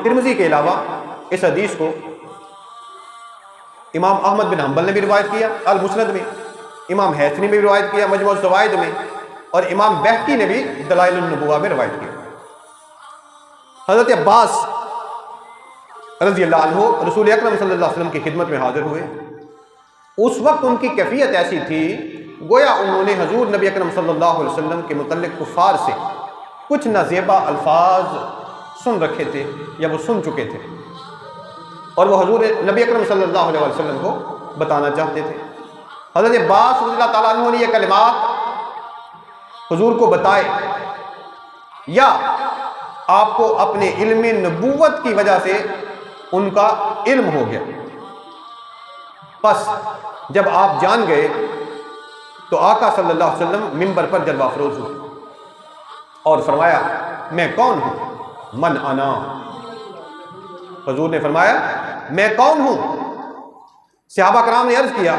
ترمذی کے علاوہ اس حدیث کو امام احمد بن حنبل نے بھی روایت کیا المسند میں، امام حیثمی نے بھی روایت کیا مجموع الزوائد میں، اور امام بہقی نے بھی دلائل النبوہ میں روایت کیا۔ حضرت عباس رضی اللہ عنہ رسول اکرم صلی اللہ علیہ وسلم کی خدمت میں حاضر ہوئے۔ اس وقت ان کی کیفیت ایسی تھی گویا انہوں نے حضور نبی اکرم صلی اللہ علیہ وسلم کے متعلق کفار سے کچھ نازیبا الفاظ سن رکھے تھے یا وہ سن چکے تھے، اور وہ حضور نبی اکرم صلی اللہ علیہ وسلم کو بتانا چاہتے تھے۔ حضرت عباس رضی اللہ تعالیٰ عنہ نے یہ کلمات حضور کو بتائے، یا آپ کو اپنے علم نبوت کی وجہ سے ان کا علم ہو گیا۔ پس جب آپ جان گئے تو آقا صلی اللہ علیہ وسلم منبر پر جلوہ افروز ہوئے اور فرمایا میں کون ہوں؟ من انا؟ حضور نے فرمایا میں کون ہوں؟ صحابہ کرام نے عرض کیا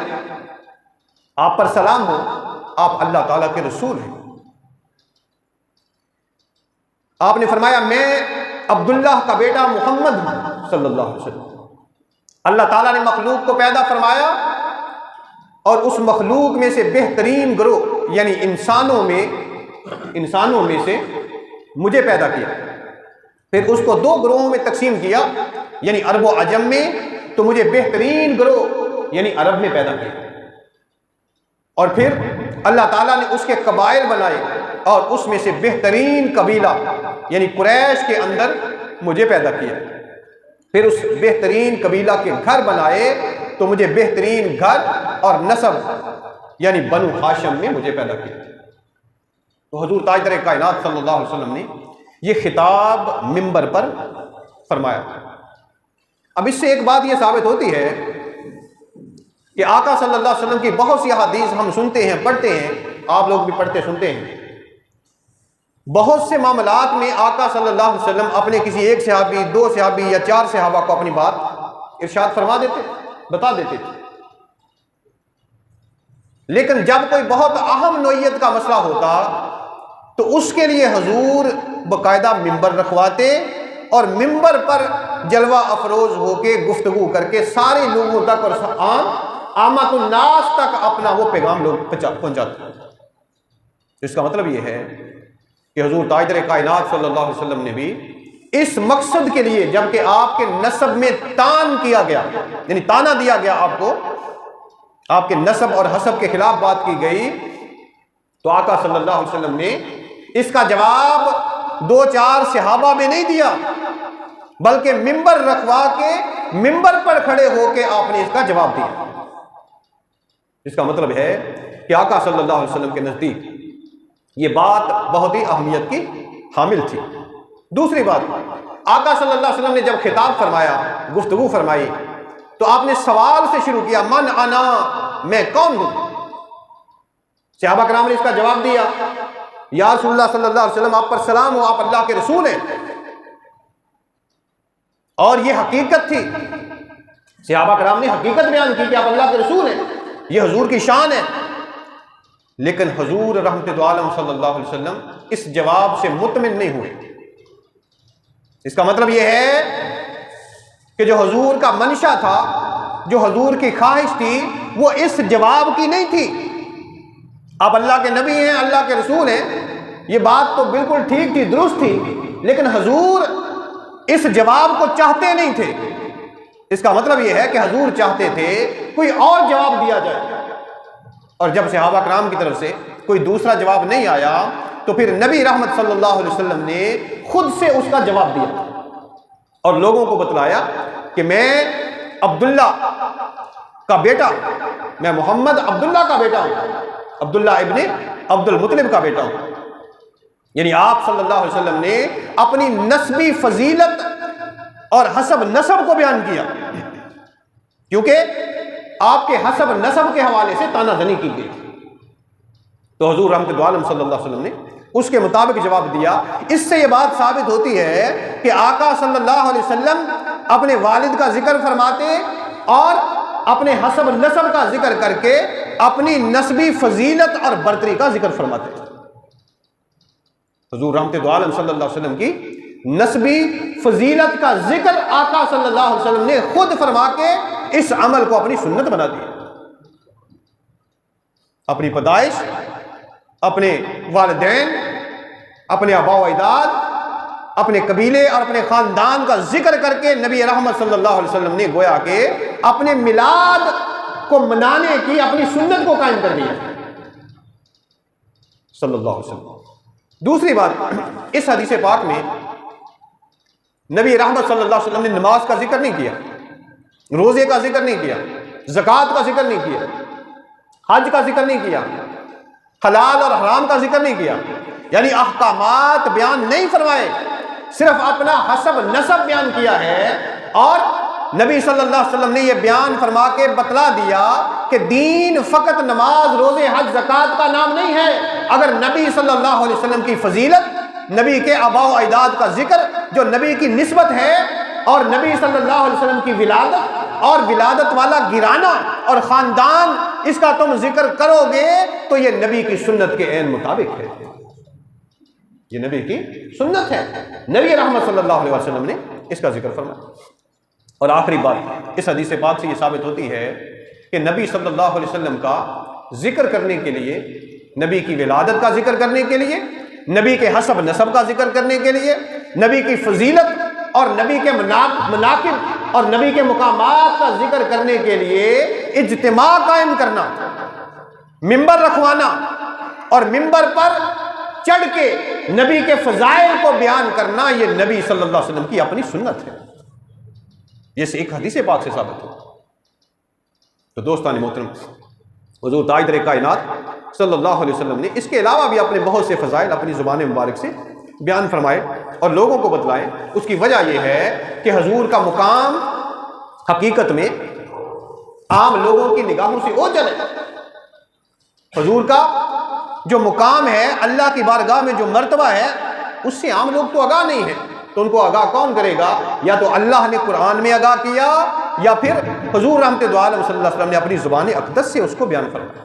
آپ پر سلام ہو، آپ اللہ تعالیٰ کے رسول ہیں۔ آپ نے فرمایا میں عبداللہ کا بیٹا محمد ہوں صلی اللہ علیہ وسلم۔ اللہ تعالیٰ نے مخلوق کو پیدا فرمایا اور اس مخلوق میں سے بہترین گروہ یعنی انسانوں میں سے مجھے پیدا کیا، پھر اس کو دو گروہوں میں تقسیم کیا، یعنی عرب و عجم میں، تو مجھے بہترین گروہ یعنی عرب میں پیدا کیا، اور پھر اللہ تعالیٰ نے اس کے قبائل بنائے اور اس میں سے بہترین قبیلہ یعنی قریش کے اندر مجھے پیدا کیا، پھر اس بہترین قبیلہ کے گھر بنائے تو مجھے بہترین گھر اور نسب یعنی بنو ہاشم میں مجھے پیدا کیا۔ تو حضور تاجدار کائنات صلی اللہ علیہ وسلم نے یہ خطاب منبر پر فرمایا۔ اب اس سے ایک بات یہ ثابت ہوتی ہے کہ آقا صلی اللہ علیہ وسلم کی بہت سی احادیث ہم سنتے ہیں، پڑھتے ہیں، آپ لوگ بھی پڑھتے سنتے ہیں، بہت سے معاملات میں آقا صلی اللہ علیہ وسلم اپنے کسی ایک صحابی، دو صحابی یا چار صحابہ کو اپنی بات ارشاد فرما دیتے، بتا دیتے تھے، لیکن جب کوئی بہت اہم نوعیت کا مسئلہ ہوتا تو اس کے لیے حضور باقاعدہ منبر رکھواتے اور منبر پر جلوہ افروز ہو کے گفتگو کر کے سارے لوگوں تک اور عامت الناس تک اپنا وہ پیغام لوگ پہنچاتے۔ اس کا مطلب یہ ہے کہ حضور تاجدار کائنات صلی اللہ علیہ وسلم نے بھی اس مقصد کے لیے، جبکہ آپ کے نسب میں تان کیا گیا یعنی تانا دیا گیا، آپ کو آپ کے نسب اور حسب کے خلاف بات کی گئی، تو آقا صلی اللہ علیہ وسلم نے اس کا جواب دو چار صحابہ میں نہیں دیا، بلکہ منبر رکھوا کے منبر پر کھڑے ہو کے آپ نے اس کا جواب دیا۔ اس کا مطلب ہے کہ آقا صلی اللہ علیہ وسلم کے نزدیک یہ بات بہت ہی اہمیت کی حامل تھی۔ دوسری بات، آقا صلی اللہ علیہ وسلم نے جب خطاب فرمایا، گفتگو فرمائی، تو آپ نے سوال سے شروع کیا، من انا؟ میں کون ہوں؟ صحابہ کرام نے اس کا جواب دیا، یا رسول اللہ صلی اللہ علیہ وسلم آپ پر سلام ہو، آپ اللہ کے رسول ہیں۔ اور یہ حقیقت تھی، صحابہ کرام نے حقیقت بیان کی کہ آپ اللہ کے رسول ہیں، یہ حضور کی شان ہے، لیکن حضور رحمت دو عالم صلی اللہ علیہ وسلم اس جواب سے مطمئن نہیں ہوئے۔ اس کا مطلب یہ ہے کہ جو حضور کا منشا تھا، جو حضور کی خواہش تھی، وہ اس جواب کی نہیں تھی۔ آپ اللہ کے نبی ہیں، اللہ کے رسول ہیں، یہ بات تو بالکل ٹھیک تھی، درست تھی، لیکن حضور اس جواب کو چاہتے نہیں تھے۔ اس کا مطلب یہ ہے کہ حضور چاہتے تھے کوئی اور جواب دیا جائے، اور جب صحابہ کرام کی طرف سے کوئی دوسرا جواب نہیں آیا تو پھر نبی رحمت صلی اللہ علیہ وسلم نے خود سے اس کا جواب دیا اور لوگوں کو بتلایا کہ میں عبداللہ کا بیٹا، میں محمد عبداللہ کا بیٹا ہوں، عبداللہ ابن عبد المطلب کا بیٹا ہوں۔ یعنی آپ صلی اللہ علیہ وسلم نے اپنی نسبی فضیلت اور حسب نسب کو بیان کیا، کیونکہ آپ کے حسب نسب کے حوالے سے تانا زنی کی گئی، تو حضور رحمت عالم صلی اللہ علیہ وسلم نے اس کے مطابق جواب دیا۔ اس سے یہ بات ثابت ہوتی ہے کہ آقا صلی اللہ علیہ وسلم اپنے والد کا ذکر فرماتے اور اپنے حسب نسب کا ذکر کر کے اپنی نسبی فضیلت اور برتری کا ذکر فرماتے۔ حضور رحمت عالم صلی اللہ علیہ وسلم کی نسبی فضیلت کا ذکر آقا صلی اللہ علیہ وسلم نے خود فرما کے اس عمل کو اپنی سنت بنا دیا۔ اپنی پیدائش، اپنے والدین، اپنے آبا و اجداد، اپنے قبیلے اور اپنے خاندان کا ذکر کر کے نبی رحمت صلی اللہ علیہ وسلم نے گویا کہ اپنے میلاد کو منانے کی اپنی سنت کو قائم کر دیا صلی اللہ علیہ وسلم۔ دوسری بات، اس حدیث پاک میں نبی رحمت صلی اللہ علیہ وسلم نے نماز کا ذکر نہیں کیا، روزے کا ذکر نہیں کیا، زکوٰۃ کا ذکر نہیں کیا، حج کا ذکر نہیں کیا، حلال اور حرام کا ذکر نہیں کیا، یعنی احکامات بیان نہیں فرمائے، صرف اپنا حسب نسب بیان کیا ہے۔ اور نبی صلی اللہ علیہ وسلم نے یہ بیان فرما کے بتلا دیا کہ دین فقط نماز، روزے، حج، زکوٰۃ کا نام نہیں ہے۔ اگر نبی صلی اللہ علیہ وسلم کی فضیلت، نبی کے آبا و اجداد کا ذکر جو نبی کی نسبت ہے، اور نبی صلی اللہ علیہ وسلم کی ولادت اور ولادت والا گرانا اور خاندان، اس کا تم ذکر کرو گے تو یہ نبی کی سنت کے عین مطابق ہے، یہ نبی کی سنت ہے۔ نبی رحمت صلی اللہ علیہ وسلم نے اس کا ذکر فرمایا۔ اور آخری بات، اس حدیث پاک سے یہ ثابت ہوتی ہے کہ نبی صلی اللہ علیہ وسلم کا ذکر کرنے کے لیے، نبی کی ولادت کا ذکر کرنے کے لیے، نبی کے حسب نسب کا ذکر کرنے کے لیے، نبی کی فضیلت اور نبی کے مناقب اور نبی کے مقامات کا ذکر کرنے کے لیے اجتماع قائم کرنا، ممبر رکھوانا اور ممبر پر چڑھ کے نبی کے فضائل کو بیان کرنا، یہ نبی صلی اللہ علیہ وسلم کی اپنی سنت ہے۔ یہ ایک حدیث پاک سے ثابت ہے۔ تو دوستان محترم، حضور تاجدار کائنات صلی اللہ علیہ وسلم نے اس کے علاوہ بھی اپنے بہت سے فضائل اپنی زبان مبارک سے بیان فرمائے اور لوگوں کو بتلائے۔ اس کی وجہ یہ ہے کہ حضور کا مقام حقیقت میں عام لوگوں کی نگاہوں سے اوجل ہے۔ حضور کا جو مقام ہے، اللہ کی بارگاہ میں جو مرتبہ ہے، اس سے عام لوگ تو آگاہ نہیں ہیں۔ تو ان کو آگاہ کون کرے گا؟ یا تو اللہ نے قرآن میں آگاہ کیا، یا پھر حضور رحمت دو عالم صلی اللہ علیہ وسلم نے اپنی زبان اقدس سے اس کو بیان فرمایا۔